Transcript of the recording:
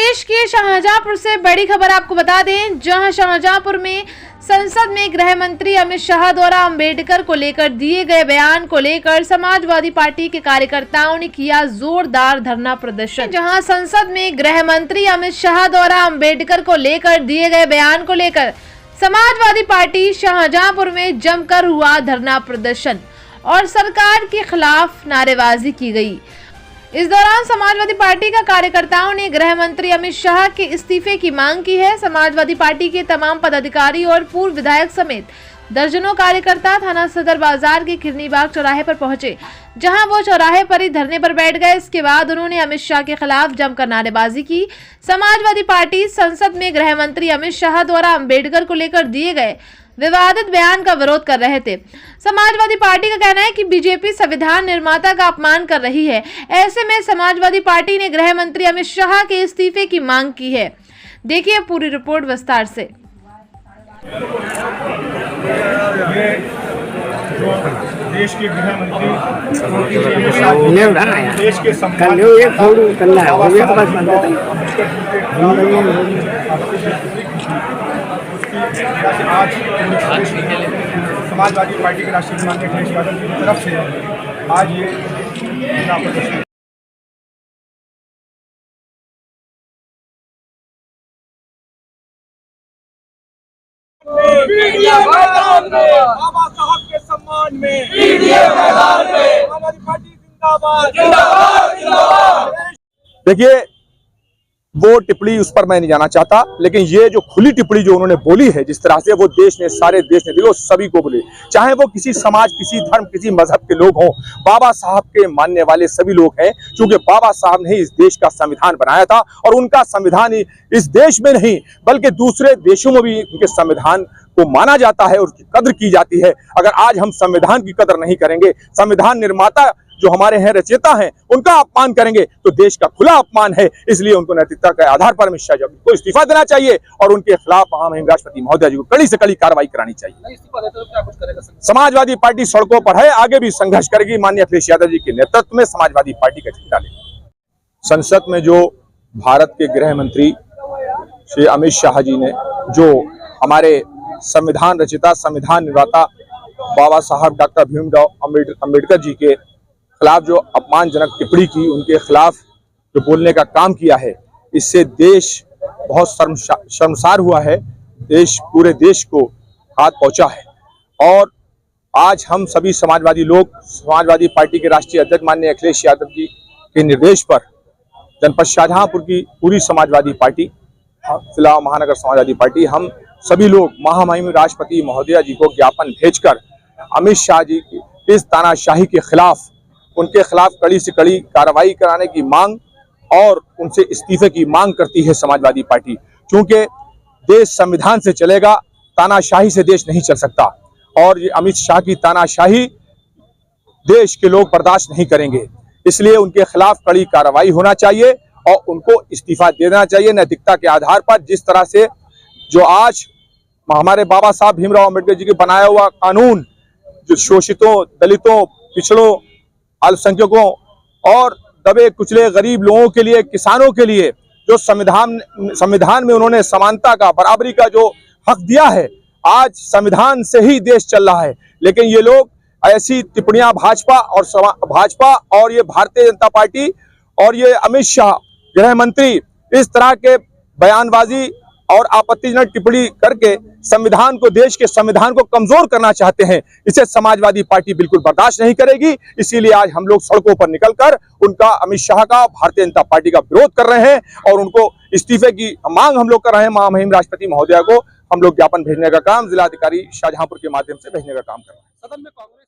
प्रदेश के शाहजहांपुर से बड़ी खबर आपको बता दें, जहां शाहजहांपुर में संसद में गृह मंत्री अमित शाह द्वारा अंबेडकर को लेकर दिए गए बयान को लेकर समाजवादी पार्टी के कार्यकर्ताओं ने किया जोरदार धरना प्रदर्शन। जहां संसद में गृह मंत्री अमित शाह द्वारा अंबेडकर को लेकर दिए गए बयान को लेकर समाजवादी पार्टी शाहजहांपुर में जमकर हुआ धरना प्रदर्शन और सरकार के खिलाफ नारेबाजी की गई। इस दौरान समाजवादी पार्टी का कार्यकर्ताओं ने गृह मंत्री अमित शाह के इस्तीफे की मांग की है। समाजवादी पार्टी के तमाम पदाधिकारी और पूर्व विधायक समेत दर्जनों कार्यकर्ता थाना सदर बाजार के किरनीबाग चौराहे पर पहुंचे, जहां वो चौराहे पर ही धरने पर बैठ गए। इसके बाद उन्होंने अमित शाह के खिलाफ जमकर नारेबाजी की। समाजवादी पार्टी संसद में गृह मंत्री अमित शाह द्वारा अंबेडकर को लेकर दिए गए विवादित बयान का विरोध कर रहे थे। समाजवादी पार्टी का कहना है कि बीजेपी संविधान निर्माता का अपमान कर रही है। ऐसे में समाजवादी पार्टी ने गृह मंत्री अमित शाह के इस्तीफे की मांग की है। देखिए पूरी रिपोर्ट विस्तार से। देश के गृह मंत्री देश के आज समाजवादी पार्टी के राष्ट्रीय अध्यक्ष अखिलेश यादव जी की तरफ से आज ये प्रदर्शन बाबा साहब के सम्मान में समाजवादी पार्टी जिंदाबाद। देखिए, वो टिप्पणी उस पर मैं नहीं जाना चाहता, लेकिन ये जो खुली टिप्पणी जो उन्होंने बोली है, जिस तरह से वो देश ने, सारे देश ने, वो सभी को बोले, चाहे वो किसी समाज, किसी धर्म, किसी मजहब के लोग हों, बाबा साहब के मानने वाले सभी लोग हैं। क्योंकि बाबा साहब ने इस देश का संविधान बनाया था और उनका संविधान इस देश में नहीं बल्कि दूसरे देशों में भी उनके संविधान को माना जाता है और उसकी कद्र की जाती है। अगर आज हम संविधान की कद्र नहीं करेंगे, संविधान निर्माता जो हमारे हैं, रचयिता हैं, उनका अपमान करेंगे तो देश का खुला अपमान है। इसलिए उनको नैतिकता के आधार पर अमित शाह जी को इस्तीफा देना चाहिए और उनके खिलाफ महामहिम राष्ट्रपति महोदय जी को कड़ी से कड़ी कार्रवाई करानी चाहिए। समाजवादी पार्टी सड़कों पर है, आगे भी संघर्ष करेगी। माननीय अखिलेश यादव जी के नेतृत्व में समाजवादी पार्टी का झंडा लेगी। संसद में जो भारत के गृह मंत्री श्री अमित शाह जी ने जो हमारे संविधान रचिता, संविधान निर्माता बाबा साहब डॉक्टर भीमराव अम्बेडकर जी के खिलाफ जो अपमानजनक टिप्पणी की, उनके खिलाफ जो बोलने का काम किया है, इससे देश बहुत शर्मसार हुआ है। देश, पूरे देश को हाथ पहुंचा है। और आज हम सभी समाजवादी लोग, समाजवादी पार्टी के राष्ट्रीय अध्यक्ष माननीय अखिलेश यादव जी के निर्देश पर जनपद शाहजहांपुर की पूरी समाजवादी पार्टी, जिला महानगर समाजवादी पार्टी, हम सभी लोग महामहिम राष्ट्रपति महोदया जी को ज्ञापन भेजकर अमित शाह जी की इस तानाशाही के खिलाफ, उनके खिलाफ कड़ी से कड़ी कार्रवाई कराने की मांग और उनसे इस्तीफे की मांग करती है समाजवादी पार्टी। क्योंकि देश संविधान से चलेगा, तानाशाही से देश नहीं चल सकता और ये अमित शाह की तानाशाही देश के लोग बर्दाश्त नहीं करेंगे। इसलिए उनके खिलाफ कड़ी कार्रवाई होना चाहिए और उनको इस्तीफा देना चाहिए नैतिकता के आधार पर। जिस तरह से जो आज हमारे बाबा साहब भीमराव अम्बेडकर जी के बनाया हुआ कानून जो शोषितों, दलितों, पिछड़ों, अल्पसंख्यकों और दबे कुचले गरीब लोगों के लिए, किसानों के लिए जो संविधान में उन्होंने समानता का, बराबरी का जो हक दिया है, आज संविधान से ही देश चल रहा है। लेकिन ये लोग ऐसी टिप्पणियां भाजपा और ये भारतीय जनता पार्टी और ये अमित शाह गृह मंत्री इस तरह के बयानबाजी और आपत्तिजनक टिप्पणी करके संविधान को, देश के संविधान को कमजोर करना चाहते हैं। इसे समाजवादी पार्टी बिल्कुल बर्दाश्त नहीं करेगी। इसीलिए आज हम लोग सड़कों पर निकलकर उनका, अमित शाह का, भारतीय जनता पार्टी का विरोध कर रहे हैं और उनको इस्तीफे की मांग हम लोग कर रहे हैं। महामहिम राष्ट्रपति महोदया को हम लोग ज्ञापन भेजने का काम जिलाधिकारी शाहजहांपुर के माध्यम से भेजने का काम कर रहे हैं। सदन में कांग्रेस